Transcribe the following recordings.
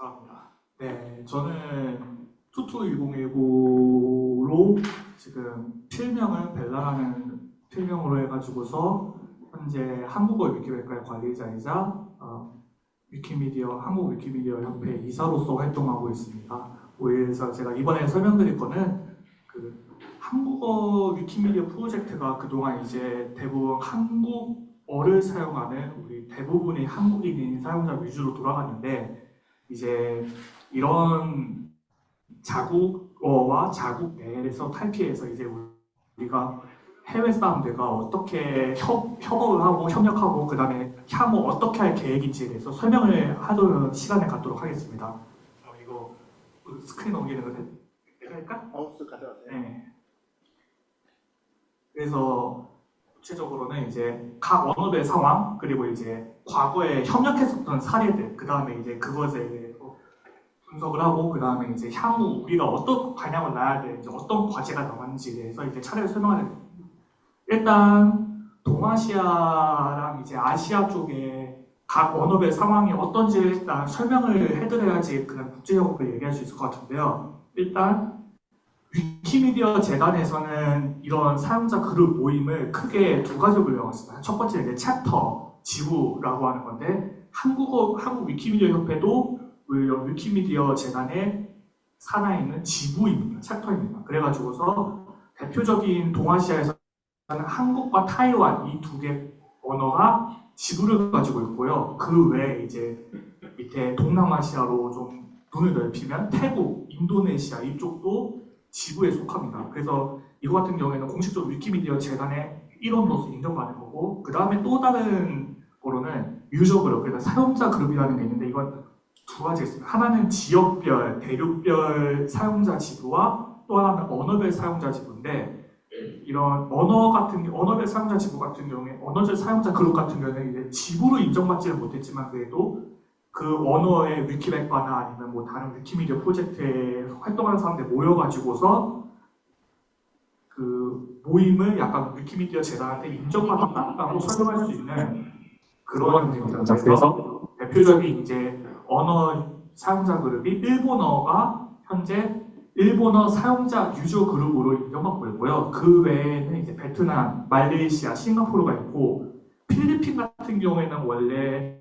감사합니다. 네, 저는 투투2019로 지금 필명은 벨라라는 필명으로 해가지고서 현재 한국어 위키백과의 관리자이자 한국 위키미디어 협회 이사로서 활동하고 있습니다. 그래서 제가 이번에 설명드릴 거는 그 한국어 위키미디어 프로젝트가 그동안 이제 대부분 한국어를 사용하는 우리 대부분의 한국인인 사용자 위주로 돌아갔는데 이제 이런 자국어와 자국 내에서 탈피해서 이제 우리가 해외 사람들과 어떻게 협업을 하고 협력하고 그 다음에 향후 어떻게 할 계획인지에 대해서 설명을 하도록 시간을 갖도록 하겠습니다. 이거 스크린 옮기는 거 내가 할까? 마우스 가져가세요. 네. 그래서 구체적으로는 이제 각 언어별 상황 그리고 이제 과거에 협력했었던 사례들 그 다음에 이제 그것에 대해서 분석을 하고 그 다음에 이제 향후 우리가 어떤 방향을 놔야 되는지 어떤 과제가 남았는지에 대해서 이제 차례로 설명하는 겁니다. 일단 동아시아랑 이제 아시아 쪽에 각 언어별 상황이 어떤지를 일단 설명을 해드려야지 그냥 국제적으로 얘기할 수 있을 것 같은데요. 일단 위키미디어 재단에서는 이런 사용자 그룹 모임을 크게 두 가지로 분류하고 첫 번째 이제 챕터, 지부라고 하는 건데 한국 위키미디어 협회도 위키미디어 재단의 산하에 있는 지부입니다. 챕터입니다. 그래가지고서 대표적인 동아시아에서는 한국과 타이완 이 두 개 언어가 지부를 가지고 있고요. 그 외에 이제 밑에 동남아시아로 좀 눈을 넓히면 태국, 인도네시아 이쪽도 지부에 속합니다. 그래서 이거 같은 경우에는 공식적으로 위키미디어 재단의 일원으로서 인정받는 거고 그 다음에 또 다른 거로는 유저 그룹, 그러니까 사용자 그룹이라는 게 있는데 이건 두 가지가 있습니다. 하나는 지역별, 대륙별 사용자 지부와 또 하나는 언어별 사용자 지부인데 이런 언어별 사용자 지부 같은 경우에 언어별 사용자 그룹 같은 경우에는 이제 지부로 인정받지는 못했지만 그래도 그 언어의 위키백과나 아니면 뭐 다른 위키미디어 프로젝트에 활동하는 사람들 모여가지고서 그 모임을 약간 위키미디어 재단한테 인정받았다고 설명할 수 있는 그런 형태입니다. 그래서 대표적인 이제 언어 사용자 그룹이 일본어가 현재 일본어 사용자 유저 그룹으로 인정받고 있고요. 그 외에는 이제 베트남, 말레이시아, 싱가포르가 있고 필리핀 같은 경우에는 원래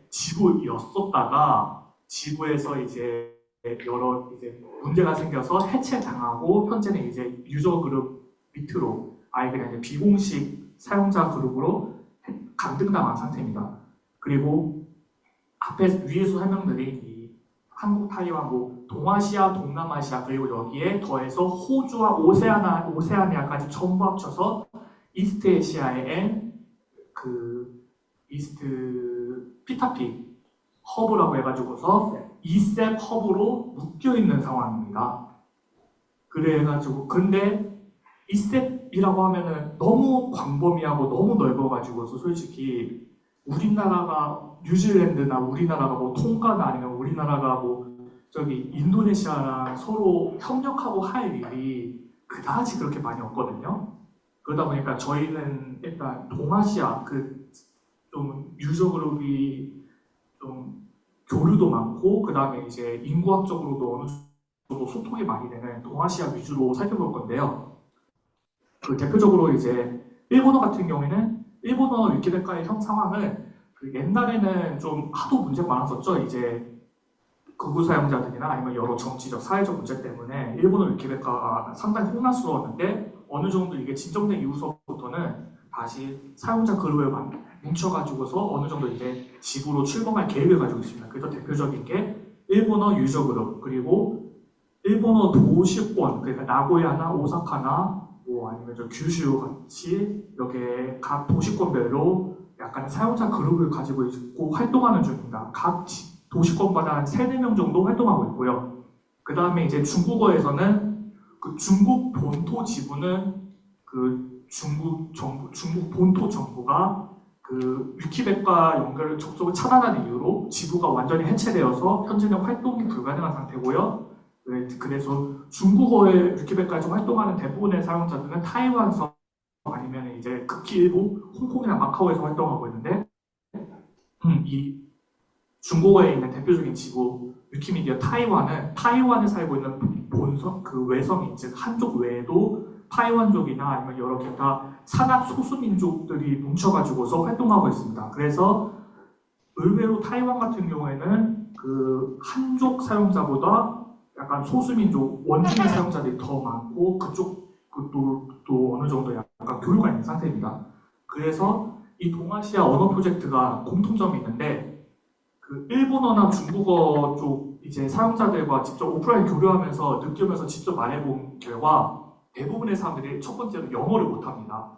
지부였었다가 지부에서 이제 여러 이제 문제가 생겨서 해체당하고 현재는 이제 유저 그룹 밑으로 아예 그냥 이제 비공식 사용자 그룹으로 감등당한 상태입니다. 그리고 위에서 설명드린 이 한국, 타이완, 뭐 동아시아, 동남아시아 그리고 여기에 더해서 호주와 오세아니아까지 전부 합쳐서 이스트에시아의 그 이스트 피타피 허브라고 해가지고서 이셉 허브로 묶여있는 상황입니다. 그래가지고 근데 이셉이라고 하면은 너무 광범위하고 너무 넓어가지고서 솔직히 우리나라가 뉴질랜드나 우리나라가 뭐 통가나 아니면 우리나라가 뭐 저기 인도네시아랑 서로 협력하고 할 일이 그다지 그렇게 많이 없거든요. 그러다 보니까 저희는 일단 동아시아 그 좀 유저 그룹이 좀 교류도 많고 그 다음에 이제 인구학적으로도 어느 정도 소통이 많이 되는 동아시아 위주로 살펴볼 건데요. 그 대표적으로 이제 일본어 같은 경우에는 일본어 위키백과의 형 상황을 그 옛날에는 좀 하도 문제가 많았었죠. 이제 극우 사용자들이나 아니면 여러 정치적, 사회적 문제 때문에 일본어 위키백과가 상당히 혼란스러웠는데 어느 정도 이게 진정된 이후서부터는 다시 사용자 그룹을 뭉쳐가지고서 어느 정도 이제 지구로 출범할 계획을 가지고 있습니다. 그래서 대표적인 게 일본어 유저 그룹 그리고 일본어 도시권 그러니까 나고야나 오사카나 뭐 아니면 저 규슈 같이 이렇게 각 도시권별로 약간 사용자 그룹을 가지고 있고 활동하는 중입니다. 각 도시권마다 한 3-4명 정도 활동하고 있고요. 그 다음에 이제 중국어에서는 그 중국 본토 지부는 그 중국 본토 정부가 그 위키백과 연결을 접속을 차단하는 이유로 지부가 완전히 해체되어서 현재는 활동이 불가능한 상태고요. 그래서 중국어의 위키백과에서 활동하는 대부분의 사용자들은 타이완서 아니면 이제 극히 일부 홍콩이나 마카오에서 활동하고 있는데 이 중국어에 있는 대표적인 지구 위키미디어 타이완에 살고 있는 본성, 그 외성인, 즉 한족 외에도 타이완족이나 아니면 여러 기타 산악 소수민족들이 뭉쳐가지고서 활동하고 있습니다. 그래서 의외로 타이완 같은 경우에는 그 한족 사용자보다 약간 소수민족 원주민 사용자들이 더 많고 그쪽 또 어느 정도 약간 교류가 있는 상태입니다. 그래서 이 동아시아 언어 프로젝트가 공통점이 있는데 그 일본어나 중국어 쪽 이제 사용자들과 직접 오프라인 교류하면서 느끼면서 직접 말해본 결과 대부분의 사람들이 첫 번째로 영어를 못합니다.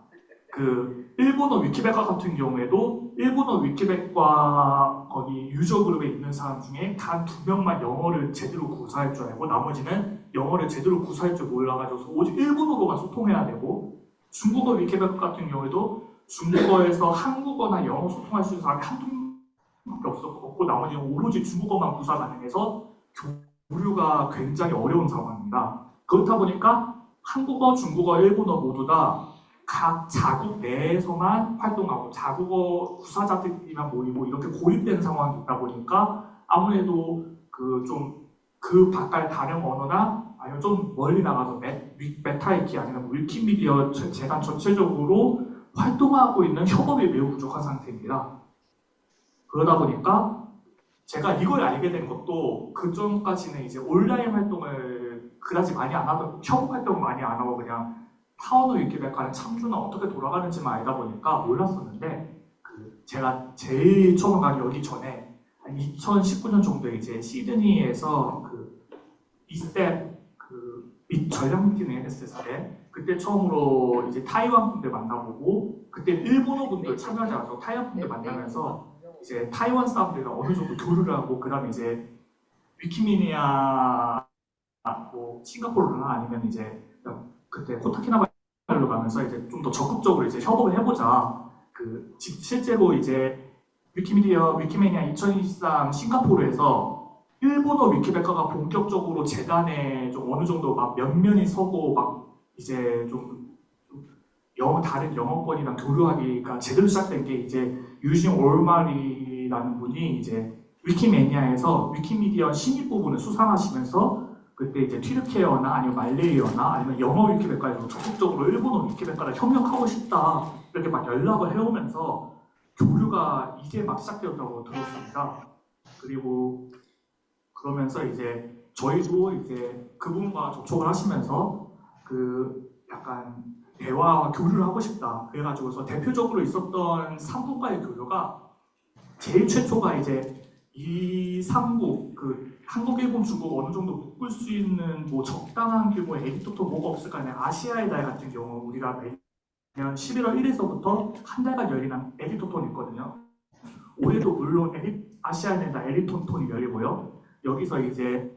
그 일본어 위키백과 같은 경우에도 일본어 위키백과 거기 유저 그룹에 있는 사람 중에 단 2명만 영어를 제대로 구사할 줄 알고 나머지는 영어를 제대로 구사할 줄 몰라가지고 오직 일본어로만 소통해야 되고 중국어 위키백 같은 경우에도 중국어에서 한국어나 영어 소통할 수 있는 사람이 한두 명밖에 없고 나머지는 오로지 중국어만 구사 가능해서 교류가 굉장히 어려운 상황입니다. 그렇다 보니까 한국어, 중국어, 일본어 모두 다 각 자국 내에서만 활동하고 자국어 구사자들이만 모이고 이렇게 고립된 상황이 있다 보니까 아무래도 그 바깥 다른 언어나 아니면 좀 멀리 나가서 메타위키 아니면 위키미디어 재단 전체적으로 활동하고 있는 협업이 매우 부족한 상태입니다. 그러다 보니까 제가 이걸 알게 된 것도 그 전까지는 이제 온라인 활동을 그다지 많이 안 하던 협업 활동을 많이 안 하고 그냥 타원어 위키백과는 참조나 어떻게 돌아가는지만 알다 보니까 몰랐었는데 제가 제일 처음 가기 여기 전에 한 2019년 정도에 이제 시드니에서 그 이스텝 전략 미팅을 했을 때 그때 처음으로 이제 타이완 분들 만나보고 그때 일본어 분들 참여하지 않아서 타이완 분들 만나면서 이제 타이완 사람들과 어느 정도 교류를 하고 그다음에 이제 위키미디어 뭐 싱가포르나 아니면 이제 그때 코타키나발루 가면서 이제 좀 더 적극적으로 이제 협업을 해보자. 실제로 이제 위키매니아 2023 싱가포르에서 일본어 위키백과가 본격적으로 재단에 좀 어느 정도 막 면면이 서고 막 이제 좀 다른 영어권이랑 교류하기가 제대로 시작된 게 이제 유진 올마리라는 분이 이제 위키매니아에서 위키미디어 신입 부분을 수상하시면서 그때 이제 튀르키예어나 아니면 말레이어나 아니면 영어 위키백과에서 적극적으로 일본어 위키백과를 협력하고 싶다 이렇게 막 연락을 해오면서 교류가 이제 막 시작되었다고 들었습니다. 그리고 그러면서 이제 저희도 이제 그분과 접촉을 하시면서 약간 대화와 교류를 하고 싶다 그래가지고서 대표적으로 있었던 3국과의 교류가 제일 최초가 이제 이 3국 한국, 일본, 중국 어느 정도 묶을 수 있는 뭐 적당한 규모의 에디토토 뭐가 없을까 하는 아시아의 달 같은 경우 우리가 매년 11월 1일서부터 한 달간 열리는 에디토톤이 있거든요. 올해도 물론 아시아의 달 에디토톤이 열리고요. 여기서 이제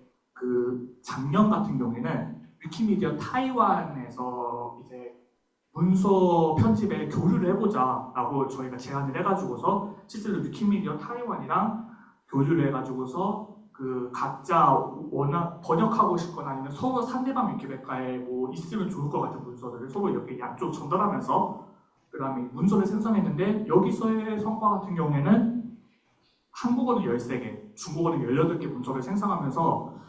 작년 같은 경우에는 위키미디어 타이완에서 이제 문서 편집에 교류를 해보자라고 저희가 제안을 해가지고서 실제로 위키미디어 타이완이랑 교류를 해가지고서 각자 워낙 번역하고 싶거나 아니면 서로 상대방 위키백과에 뭐 있으면 좋을 것 같은 문서들을 서로 이렇게 양쪽 전달하면서 그 다음에 문서를 생성했는데 여기서의 성과 같은 경우에는 한국어는 13개, 중국어는 18개 문서를 생성하면서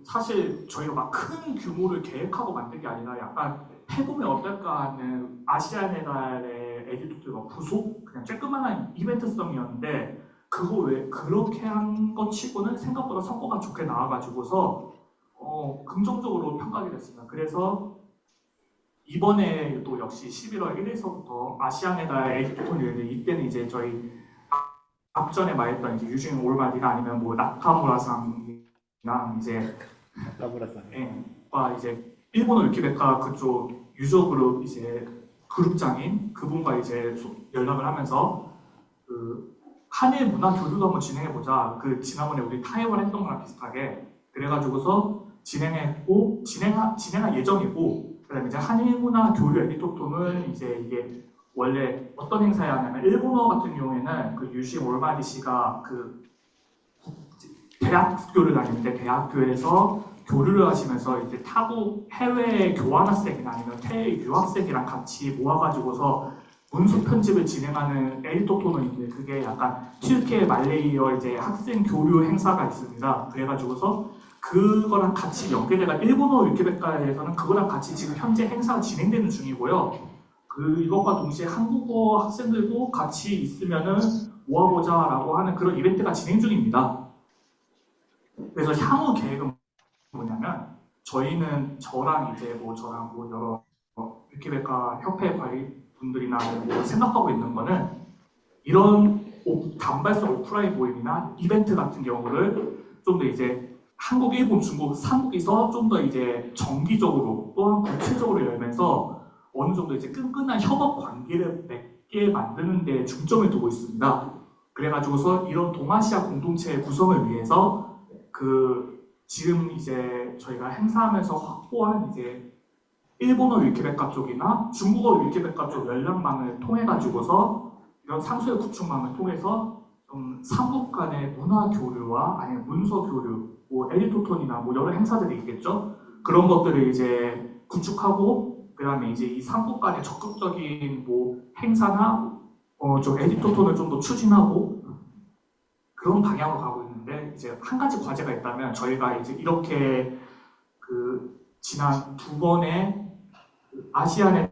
사실 저희가 막 큰 규모를 계획하고 만든 게 아니라 약간 해보면 어떨까 하는 아시아의 달의 에디토들과 부속 그냥 쬐끄만한 이벤트성이었는데 그거 왜 그렇게 한 것 치고는 생각보다 성과가 좋게 나와가지고서 긍정적으로 평가하게 됐습니다. 그래서 이번에 또 역시 11월 1일서부터 아시안의 달 에디토톤이 열리는데 이때는 이제 저희 앞전에 말했던 이제 유진 올마디나 아니면 뭐 나카무라상이랑 이제 이제 일본어 위키백과 그쪽 유저 그룹 이제 그룹장인 그분과 이제 연락을 하면서 한일 문화 교류도 한번 진행해보자. 지난번에 우리 타이완 했던 거랑 비슷하게 그래가지고서 진행했고 진행할 예정이고 그다음에 이제 한일 문화 교류 에디토톤은 이제 이게 원래 어떤 행사였냐면 일본어 같은 경우에는 유신 올마디 씨가 대학교를 다니는데 대학교에서 교류를 하시면서 이제 타국 해외 교환학생이나 아니면 해외 유학생이랑 같이 모아가지고서 문서 편집을 진행하는 에디토토너인데 그게 약간 튀르키예 말레이어 이제 학생 교류 행사가 있습니다. 그래가지고서 그거랑 같이 연계돼가 일본어 위키백과에서는 그거랑 같이 지금 현재 행사가 진행되는 중이고요. 이것과 동시에 한국어 학생들도 같이 있으면은 모아보자라고 하는 그런 이벤트가 진행 중입니다. 그래서 향후 계획은 뭐냐면 저희는 저랑 여러 위키백과 협회 관리 분들이나 뭐 생각하고 있는 거는 이런 단발성 오프라인 모임이나 이벤트 같은 경우를 좀 더 이제 한국, 일본, 중국 3국에서 좀 더 이제 정기적으로 또한 구체적으로 열면서 어느 정도 이제 끈끈한 협업 관계를 맺게 만드는 데 중점을 두고 있습니다. 그래가지고서 이런 동아시아 공동체의 구성을 위해서 지금 이제 저희가 행사하면서 확보한 이제 일본어 위키백과 쪽이나 중국어 위키백과 쪽 연락망을 통해 가지고서 이런 상수의 구축망을 통해서 좀 삼국 간의 문화 교류와 아니면 문서 교류, 뭐 에디토톤이나 뭐 여러 행사들이 있겠죠. 그런 것들을 이제 구축하고 그다음에 이제 이 삼국 간의 적극적인 뭐 행사나 좀 에디토톤을 좀 더 추진하고 그런 방향으로 가고 있는데 이제 한 가지 과제가 있다면 저희가 이제 이렇게 지난 두 번의 아시안의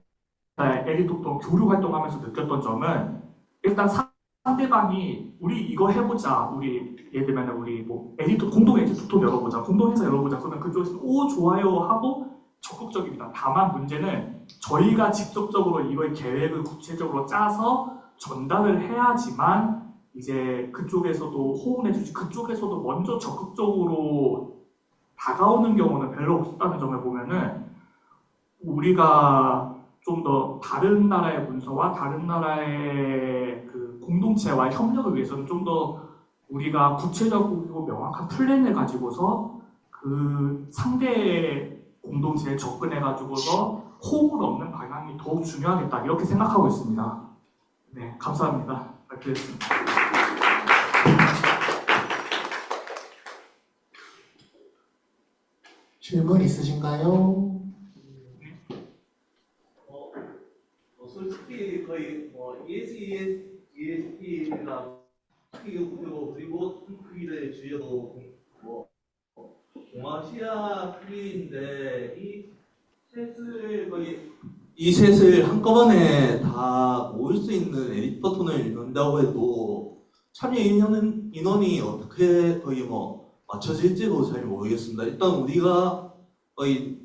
에디토톤 교류 활동하면서 느꼈던 점은 일단 상대방이 우리 이거 해보자, 우리 예를 들면 우리 뭐 공동 에디토톤 열어보자, 공동 행사 열어보자 그러면 그쪽에서 오 좋아요 하고 적극적입니다. 다만 문제는 저희가 직접적으로 이거의 계획을 구체적으로 짜서 전달을 해야지만 이제 그쪽에서도 호응해주지 그쪽에서도 먼저 적극적으로 다가오는 경우는 별로 없다는 점을 보면은 우리가 좀 더 다른 나라의 문서와 다른 나라의 공동체와 협력을 위해서는 좀 더 우리가 구체적이고 명확한 플랜을 가지고서 상대의 공동체에 접근해가지고서 호응을 얻는 방향이 더욱 중요하겠다 이렇게 생각하고 있습니다. 네, 감사합니다. 발표했습니다. 질문 있으신가요? 솔직히 거의 ESP가 크기 목표고 그리고 크기를 줄여도 동아시아 크기인데 이 셋을 한꺼번에 다 모을 수 있는 에디터톤을 연다고 해도 참여 인원이 어떻게 거의 맞춰질지도 잘 모르겠습니다. 일단 우리가 거의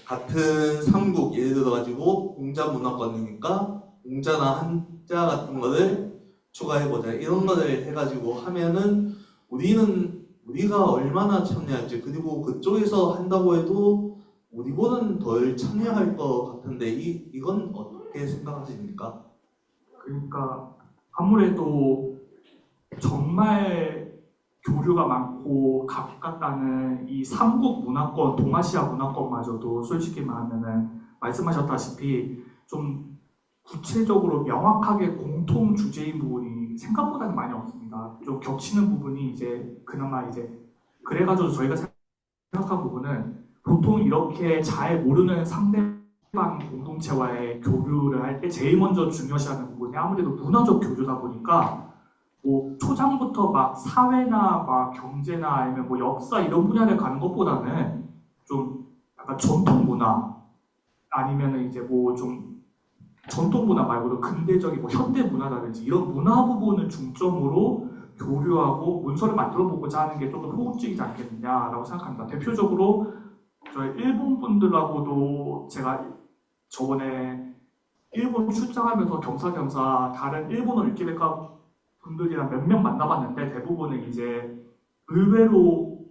같은 삼국 예를 들어가지고 공자 문화권이니까 공자나 한자 같은 거를 추가해보자 이런 거를 해가지고 하면은 우리가 얼마나 참여할지 그리고 그쪽에서 한다고 해도 우리보다는 덜 참여할 것 같은데 이건 어떻게 생각하십니까? 그러니까 아무래도 정말 교류가 많고 가깝다는 이 삼국 문화권, 동아시아 문화권마저도 솔직히 말하면은 말씀하셨다시피 좀 구체적으로 명확하게 공통 주제인 부분이 생각보다는 많이 없습니다. 좀 겹치는 부분이 이제 그나마 이제 그래가지고 저희가 생각한 부분은 보통 이렇게 잘 모르는 상대방 공동체와의 교류를 할 때 제일 먼저 중요시하는 부분이 아무래도 문화적 교류다 보니까 뭐 초장부터 막 사회나 막 경제나 아니면 뭐 역사 이런 분야를 가는 것보다는 좀 약간 전통 문화 아니면은 이제 뭐 좀 전통 문화 말고도 근대적인 뭐 현대 문화라든지 이런 문화 부분을 중점으로 교류하고 문서를 만들어 보고자 하는 게 좀 더 호흡적이지 않겠느냐라고 생각합니다. 대표적으로 저희 일본 분들하고도 제가 저번에 일본 출장하면서 겸사겸사 다른 일본어 위키백과 분들이랑 몇 명 만나봤는데 대부분은 이제 의외로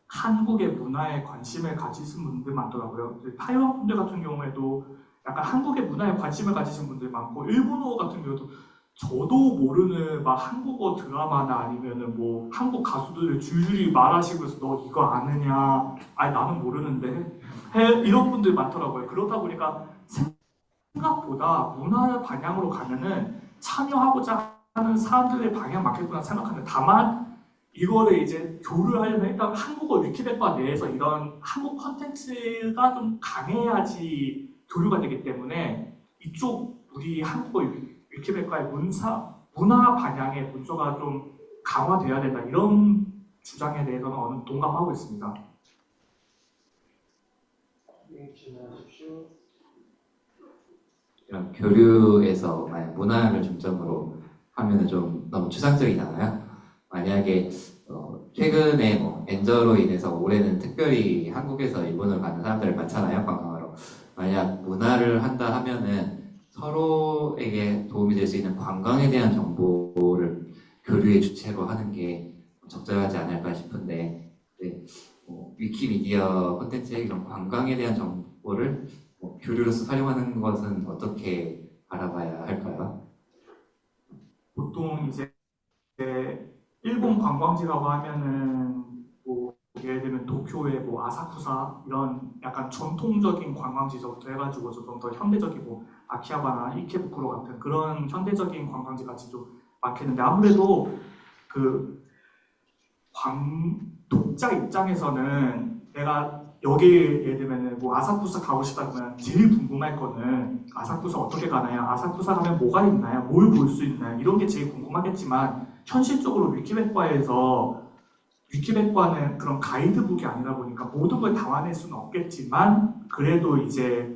한국의 문화에 관심을 가지신 분들 많더라고요. 타이완 분들 같은 경우에도 약간 한국의 문화에 관심을 가지신 분들 많고 일본어 같은 경우도 저도 모르는 막 한국어 드라마나 아니면은 뭐 한국 가수들을 줄줄이 말하시면서 너 이거 아느냐? 아니 나는 모르는데 이런 분들 많더라고요. 그러다 보니까 생각보다 문화 방향으로 가면은 참여하고자 하는 사람들의 방향 맞겠구나 생각하는데 다만 이거를 이제 교류하려면 일단 한국어 위키백과 내에서 이런 한국 컨텐츠가 좀 강해야지 교류가 되기 때문에 이쪽 우리 한국어 위키백과의 문화 반영의 문서가 좀 강화돼야 된다 이런 주장에 대해서는 어느 동감하고 있습니다. 이런 교류에서 만약 문화를 중점으로 하면은 좀 너무 추상적이잖아요. 만약에 최근에 뭐 엔저로 인해서 올해는 특별히 한국에서 일본을 가는 사람들을 많잖아요, 관광하러. 만약 문화를 한다 하면은 서로에게 도움이 될 수 있는 관광에 대한 정보를 교류의 주체로 하는 게 적절하지 않을까 싶은데, 네, 위키미디어 콘텐츠의 이런 관광에 대한 정보를 교류로서 활용하는 것은 어떻게 바라봐야 할까요? 보통 이제 일본 관광지라고 하면은 뭐 예를 들면 도쿄의 뭐 아사쿠사 이런 약간 전통적인 관광지부터 해가지고 좀 더 현대적이고 아키하바나 이케부쿠로 같은 그런 현대적인 관광지까지 좀 많겠는데 아무래도 그 독자 입장에서는 내가 여기 예를 들면 뭐 아사쿠사 가고 싶다 그러면 제일 궁금할 거는 아사쿠사 어떻게 가나요? 아사쿠사 가면 뭐가 있나요? 뭘 볼 수 있나요? 이런 게 제일 궁금하겠지만 현실적으로 위키백과는 그런 가이드북이 아니다 보니까 모든 걸 담아낼 수는 없겠지만 그래도 이제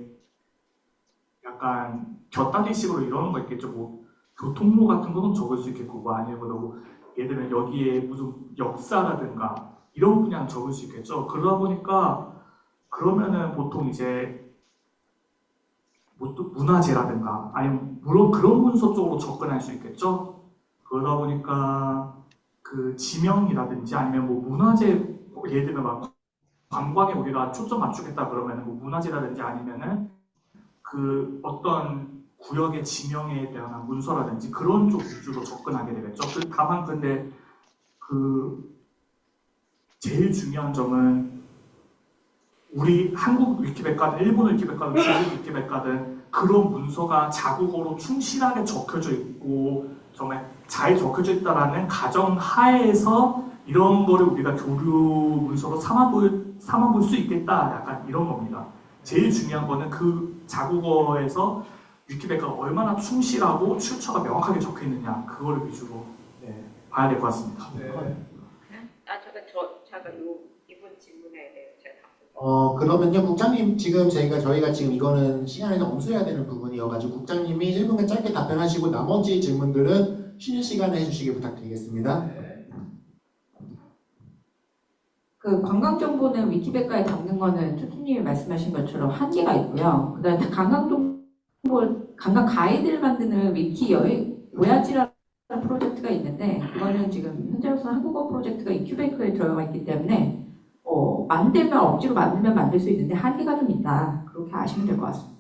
약간 곁다리식으로 이러는 거 있겠죠. 뭐 교통로 같은 거는 적을 수 있겠고 뭐 아니면 뭐 예를 들면 여기에 무슨 역사라든가 이런 분야는 적을 수 있겠죠. 그러다 보니까 그러면은 보통 이제 뭐 또 문화재라든가 아니면 물론 그런 문서 쪽으로 접근할 수 있겠죠. 그러다 보니까 그 지명이라든지 아니면 뭐 문화재 예를 들면 막 관광에 우리가 초점 맞추겠다 그러면 뭐 문화재라든지 아니면은 그 어떤 구역의 지명에 대한 문서라든지 그런 쪽 위주로 접근하게 되겠죠. 다만 근데 그 제일 중요한 점은 우리 한국 위키백과든 일본 위키백과든 중국 위키백과든 그런 문서가 자국어로 충실하게 적혀져 있고 정말 잘 적혀져 있다라는 가정 하에서 이런 거를 우리가 교류 문서로 삼아볼 수 있겠다 약간 이런 겁니다. 제일 중요한 거는 그 자국어에서 위키백과가 얼마나 충실하고 출처가 명확하게 적혀 있느냐 그거를 위주로 봐야 될 것 같습니다. 잠깐 이분 질문에 대해 제가 그러면요, 국장님, 저희가 지금 이거는 시간을 엄수해야 되는 부분이어가지고, 국장님이 1분간 짧게 답변하시고, 나머지 질문들은 쉬는 시간에 해주시길 부탁드리겠습니다. 그 관광 정보는 위키백과에 담는 거는 초투님이 말씀하신 것처럼 한계가 있고요. 그다음에 관광 가이드를 만드는 위키 여행 오야지라는 프로젝트가 있는데 그거는 지금 현재로서 한국어 프로젝트가 이큐베이커에 들어가 있기 때문에 만들면 억지로 만들면 만들 수 있는데 한계가 좀 있다. 그렇게 아시면 될 것 같습니다.